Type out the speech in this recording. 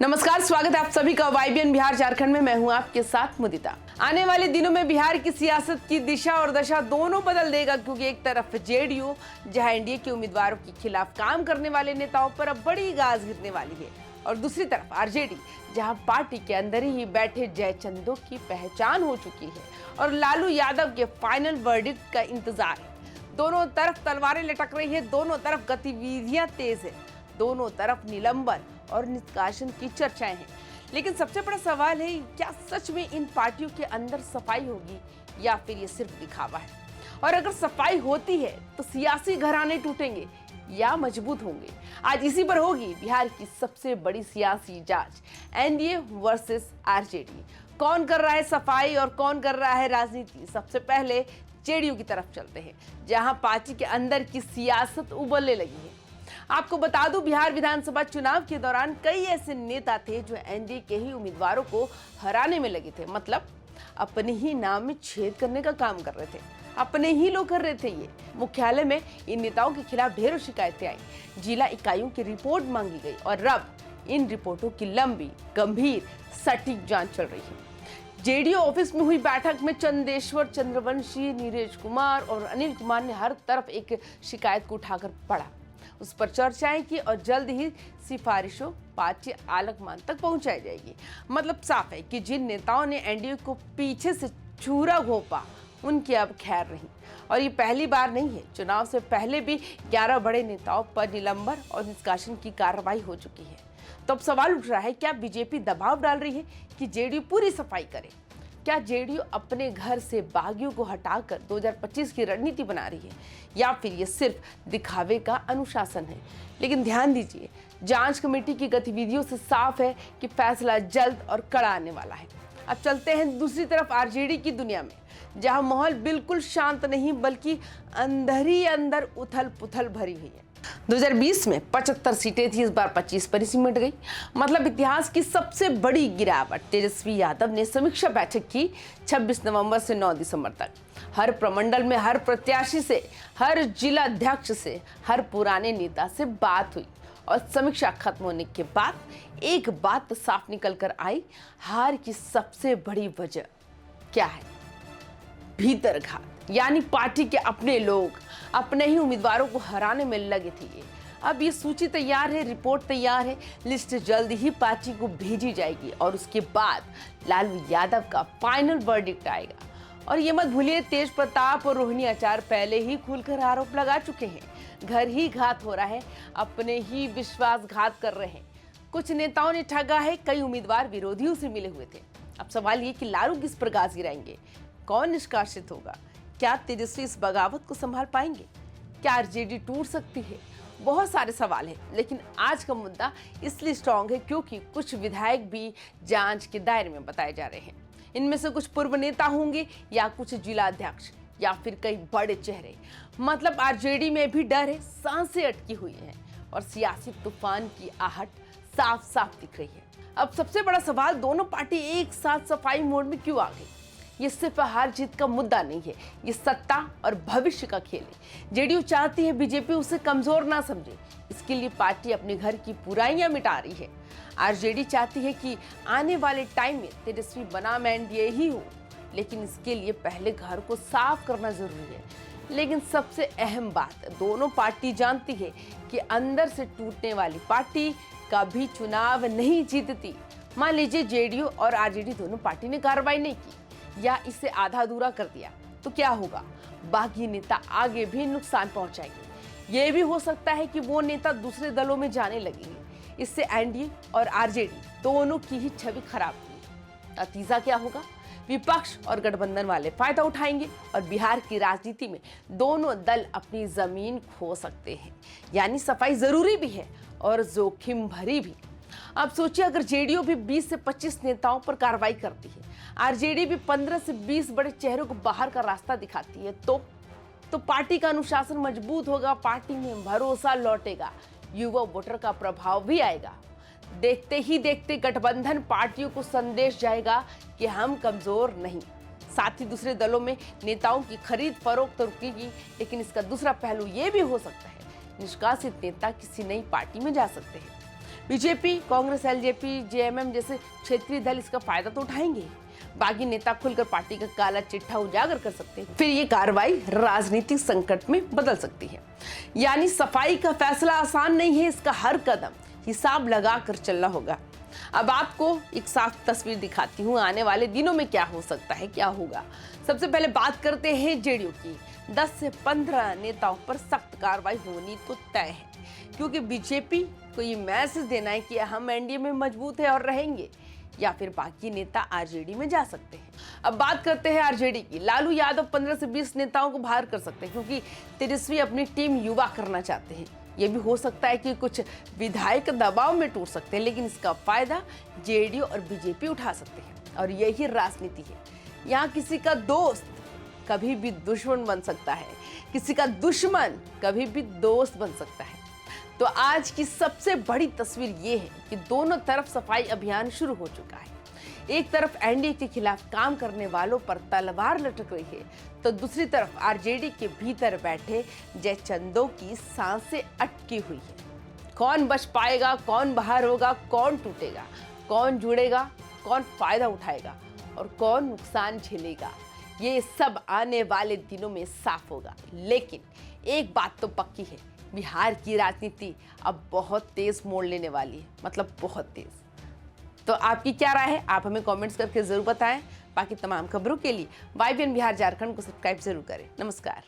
नमस्कार, स्वागत है आप सभी का वाईबीएन बिहार झारखंड में। मैं हूं आपके साथ मुदिता। आने वाले दिनों में बिहार की सियासत की दिशा और दशा दोनों बदल देगा, क्योंकि एक तरफ जेडीयू जहां एनडीए के उम्मीदवारों के खिलाफ काम करने वाले नेताओं पर अब बड़ी गाज गिरने वाली है, और दूसरी तरफ आरजेडी जहां पार्टी के अंदर ही बैठे जयचंदों की पहचान हो चुकी है और लालू यादव के फाइनल वर्डिक्ट का इंतजार है। दोनों तरफ तलवारें लटक रही है, दोनों तरफ गतिविधियां तेज है, दोनों तरफ निलंबन और निष्कासन की चर्चाएं हैं। लेकिन सबसे बड़ा सवाल है, क्या सच में इन पार्टियों के अंदर सफाई होगी या फिर ये सिर्फ दिखावा है? और अगर सफाई होती है तो सियासी घराने टूटेंगे या मजबूत होंगे? आज इसी पर होगी बिहार की सबसे बड़ी सियासी जांच, एनडीए वर्सेस आरजेडी। कौन कर रहा है सफाई और कौन कर रहा है राजनीति? सबसे पहले जेडीयू की तरफ चलते हैं, जहां पार्टी के अंदर की सियासत उबलने लगी है। आपको बता दूं, बिहार विधानसभा चुनाव के दौरान कई ऐसे नेता थे जो एनडीए के ही उम्मीदवारों को हराने में लगे थे। मतलब अपने ही नाम में छेद करने का काम कर रहे थे, अपने ही लोग कर रहे थे ये। मुख्यालय में इन नेताओं के खिलाफ ढेरों शिकायतें आई, जिला इकाइयों की रिपोर्ट मांगी गई और अब इन रिपोर्टों की लंबी, गंभीर, सटीक जांच चल रही है। जेडीयू ऑफिस में हुई बैठक में चंदेश्वर, चंद्रवंशी, नीरज कुमार और अनिल कुमार ने हर तरफ एक शिकायत को उठाकर पढ़ा, उस पर चर्चाएं की और जल्द ही सिफारिशों पार्टी आलाकमान तक पहुंचाई जाएगी। मतलब साफ है कि जिन नेताओं ने एनडीए को पीछे से छुरा घोंपा, उनकी अब खैर नहीं। और ये पहली बार नहीं है, चुनाव से पहले भी 11 बड़े नेताओं पर निलंबन और निष्कासन की कार्रवाई हो चुकी है। तो अब सवाल उठ रहा है, क्या बीजेपी दबाव डाल रही है कि जेडीयू पूरी सफाई करे? क्या जेडीयू अपने घर से बागियों को हटाकर 2025 की रणनीति बना रही है, या फिर ये सिर्फ दिखावे का अनुशासन है? लेकिन ध्यान दीजिए, जांच कमेटी की गतिविधियों से साफ है कि फैसला जल्द और कड़ा आने वाला है। अब चलते हैं दूसरी तरफ आरजेडी की दुनिया में, जहां माहौल बिल्कुल शांत नहीं बल्कि अंदर ही अंदर उथल पुथल भरी हुई है। 2020 में 75 सीटें थी, इस बार 25 पर ही सिमट गई। मतलब इतिहास की सबसे बड़ी गिरावट। तेजस्वी यादव ने समीक्षा बैठक की 26 नवंबर से 9 दिसंबर तक। हर प्रमंडल में हर प्रत्याशी से, हर जिला अध्यक्ष से, हर पुराने नेता से बात हुई और समीक्षा खत्म होने के बाद एक बात साफ निकल कर आई, हार की सबसे बड़ी वजह क्या है? भीतरघात। यानी पार्टी के अपने लोग अपने ही उम्मीदवारों को हराने में लगे थे। ये अब ये सूची तैयार है, रिपोर्ट तैयार है, लिस्ट जल्द ही पार्टी को भेजी जाएगी और उसके बाद लालू यादव का फाइनल वर्डिक्ट आएगा। और ये मत भूलिए, तेज प्रताप और रोहिणी आचार पहले ही खुलकर आरोप लगा चुके हैं। घर ही घात हो रहा है, अपने ही विश्वासघात कर रहे हैं। कुछ नेताओं ने ठगा है, कई उम्मीदवार विरोधियों से मिले हुए थे। अब सवाल ये कि लालू किस पर गाज गिराएंगे? कौन निष्कासित होगा? क्या तेजस्वी इस बगावत को संभाल पाएंगे? क्या आरजेडी टूट सकती है? बहुत सारे सवाल हैं, लेकिन आज का मुद्दा इसलिए स्ट्रांग है क्योंकि कुछ विधायक भी जांच के दायरे में बताए जा रहे हैं। इनमें से कुछ पूर्व नेता होंगे या कुछ जिला अध्यक्ष या फिर कई बड़े चेहरे। मतलब आरजेडी में भी डर है, सांसें अटकी हुई हैं और सियासी तूफान की आहट साफ साफ दिख रही है। अब सबसे बड़ा सवाल, दोनों पार्टी एक साथ सफाई मोड में क्यों आ गई? ये सिर्फ हार जीत का मुद्दा नहीं है, ये सत्ता और भविष्य का खेल है। जेडीयू चाहती है बीजेपी उसे कमजोर ना समझे, इसके लिए पार्टी अपने घर की बुराइयां मिटा रही है। आरजेडी चाहती है कि आने वाले टाइम में तेजस्वी बनाम एनडीए ही हो, लेकिन इसके लिए पहले घर को साफ करना जरूरी है। लेकिन सबसे अहम बात, दोनों पार्टी जानती है कि अंदर से टूटने वाली पार्टी कभी चुनाव नहीं जीतती। मान लीजिए जेडीयू और आरजेडी दोनों पार्टी ने कार्रवाई नहीं की या इसे आधा अधूरा कर दिया, तो क्या होगा? बागी नेता आगे भी नुकसान पहुंचाएंगे। ये भी हो सकता है कि वो नेता दूसरे दलों में जाने लगेंगे। इससे एनडीए और आरजेडी दोनों की ही छवि खराब होगी। नतीजा क्या होगा? विपक्ष और गठबंधन वाले फायदा उठाएंगे और बिहार की राजनीति में दोनों दल अपनी जमीन खो सकते हैं। यानी सफाई जरूरी भी है और जोखिम भरी भी। अब सोचिए, अगर जेडीयू भी 20 से 25 नेताओं पर कार्रवाई करती है, आरजेडी भी 15 से 20 बड़े चेहरों को बाहर का रास्ता दिखाती है, तो पार्टी का अनुशासन मजबूत होगा, पार्टी में भरोसा लौटेगा, युवा वोटर का प्रभाव भी आएगा। देखते ही देखते गठबंधन पार्टियों को संदेश जाएगा कि हम कमजोर नहीं। साथ ही दूसरे दलों में नेताओं की खरीद फरोख्त रुकेगी। लेकिन इसका दूसरा पहलू ये भी हो सकता है, निष्कासित नेता किसी नई पार्टी में जा सकते हैं। बीजेपी, कांग्रेस, एलजेपी, जेएमएम जैसे क्षेत्रीय दल इसका फायदा तो उठाएंगे। बागी नेता खुलकर पार्टी का काला चिट्ठा उजागर कर सकते हैं। फिर ये कार्रवाई राजनीतिक संकट में बदल सकती है। यानी सफाई का फैसला आसान नहीं है, इसका हर कदम हिसाब लगाकर चलना होगा। अब आपको एक साफ तस्वीर दिखाती हूँ आने वाले दिनों में क्या हो सकता है, क्या होगा। सबसे पहले बात करते हैं जेडीयू की। 10 से 15 नेताओं पर सख्त कार्रवाई होनी तो तय है, क्योंकि बीजेपी को ये मैसेज देना है कि हम एनडीए में मजबूत है और रहेंगे, या फिर बाकी नेता आरजेडी में जा सकते हैं। अब बात करते हैं आरजेडी की। लालू यादव 15 से 20 नेताओं को बाहर कर सकते हैं, क्योंकि तेजस्वी अपनी टीम युवा करना चाहते हैं। यह भी हो सकता है कि कुछ विधायक दबाव में टूट सकते हैं, लेकिन इसका फायदा जेडीयू और बीजेपी उठा सकते हैं। और यही राजनीति है। यहाँ किसी का दोस्त कभी भी दुश्मन बन सकता है, किसी का दुश्मन कभी भी दोस्त बन सकता है। तो आज की सबसे बड़ी तस्वीर ये है कि दोनों तरफ सफाई अभियान शुरू हो चुका है। एक तरफ एनडीए के खिलाफ काम करने वालों पर तलवार लटक रही है, तो दूसरी तरफ आरजेडी के भीतर बैठे जयचंदों की सांसें अटकी हुई है। कौन बच पाएगा, कौन बाहर होगा, कौन टूटेगा, कौन जुड़ेगा, कौन फायदा उठाएगा और कौन नुकसान झेलेगा, ये सब आने वाले दिनों में साफ होगा। लेकिन एक बात तो पक्की है, बिहार की राजनीति अब बहुत तेज मोड़ लेने वाली है, मतलब बहुत तेज। तो आपकी क्या राय है, आप हमें कमेंट्स करके जरूर बताएं। बाकी तमाम खबरों के लिए YBN बिहार झारखंड को सब्सक्राइब जरूर करें। नमस्कार।